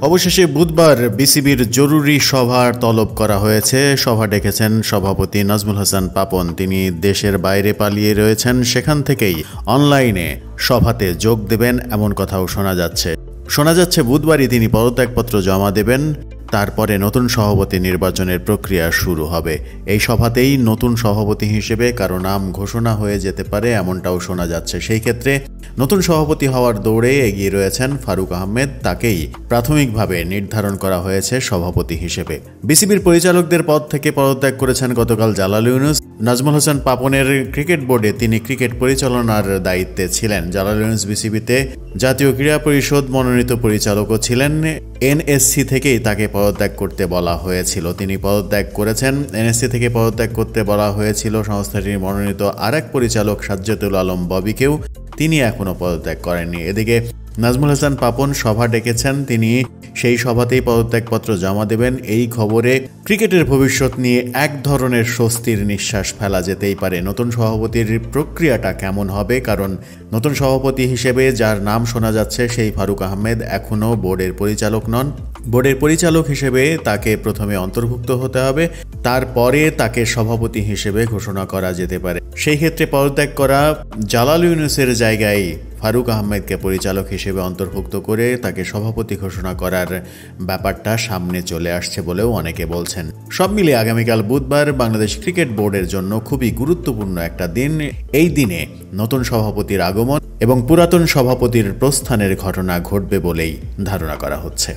অবশেষে বুধবার বিসিবির জরুরি সভার তলব করা হয়েছে। সভা ডেকেছেন সভাপতি নাজমুল হাসান পাপন। তিনি দেশের বাইরে পালিয়ে রয়েছেন, সেখান থেকেই অনলাইনে সভাতে যোগ দেবেন এমন কথাও শোনা যাচ্ছে বুধবারই তিনি পদত্যাগপত্র জমা দেবেন। তারপরে নতুন সভাপতি নির্বাচনের প্রক্রিয়া শুরু হবে। এই সভাতেই নতুন সভাপতি হিসেবে কারো নাম ঘোষণা হয়ে যেতে পারে এমনটাও শোনা যাচ্ছে। সেই ক্ষেত্রে নতুন সভাপতি হওয়ার দৌড়ে এগিয়ে রয়েছেন ফারুক আহমেদ। তাকেই প্রাথমিকভাবে নির্ধারণ করা হয়েছে সভাপতি হিসেবে। বিসিবির পরিচালকদের পদ থেকে পদত্যাগ করেছেন গতকাল জালাল ইউনুস। নাজমুল হাসান পাপনের ক্রিকেট বোর্ডে তিনি ক্রিকেট পরিচালনার দায়িত্বে ছিলেন। জালাল ইউনুস বিসিবিতে জাতীয় ক্রীড়া পরিষদ মনোনীত পরিচালকও ছিলেন। এনএসসি থেকেই তাকে পদত্যাগ করতে বলা হয়েছিল, তিনি পদত্যাগ করেছেন। এনএসসি থেকে পদত্যাগ করতে বলা হয়েছিল সংস্থাটির মনোনীত আরেক পরিচালক সাজ্জাদুল আলম ববিকেও, তিনি এখনও পদত্যাগ করেননি। এদিকে নাজমুল হাসান পাপন সভা ডেকেছেন, তিনি সেই সভাতেই পদত্যাগপত্র জমা দেবেন। এই খবরে ক্রিকেটের ভবিষ্যৎ নিয়ে এক ধরনের স্বস্তির নিঃশ্বাস ফেলা যেতেই পারে। নতুন সভাপতির প্রক্রিয়াটা কেমন হবে, কারণ নতুন সভাপতি হিসেবে যার নাম শোনা যাচ্ছে সেই ফারুক আহমেদ এখনও বোর্ডের পরিচালক নন। বোর্ডের পরিচালক হিসেবে তাকে প্রথমে অন্তর্ভুক্ত হতে হবে, তারপরে তাকে সভাপতি হিসেবে ঘোষণা করা যেতে পারে। সেই ক্ষেত্রে পদত্যাগ করা জালাল ইউনুসের জায়গায় ফারুক আহমেদকে পরিচালক হিসেবে অন্তর্ভুক্ত করে তাকে সভাপতি ঘোষণা করার ব্যাপারটা সামনে চলে আসছে বলেও অনেকে বলছেন। সব মিলিয়ে আগামীকাল বুধবার বাংলাদেশ ক্রিকেট বোর্ডের জন্য খুবই গুরুত্বপূর্ণ একটা দিন। এই দিনে নতুন সভাপতির আগমন এবং পুরাতন সভাপতির প্রস্থানের ঘটনা ঘটবে বলেই ধারণা করা হচ্ছে।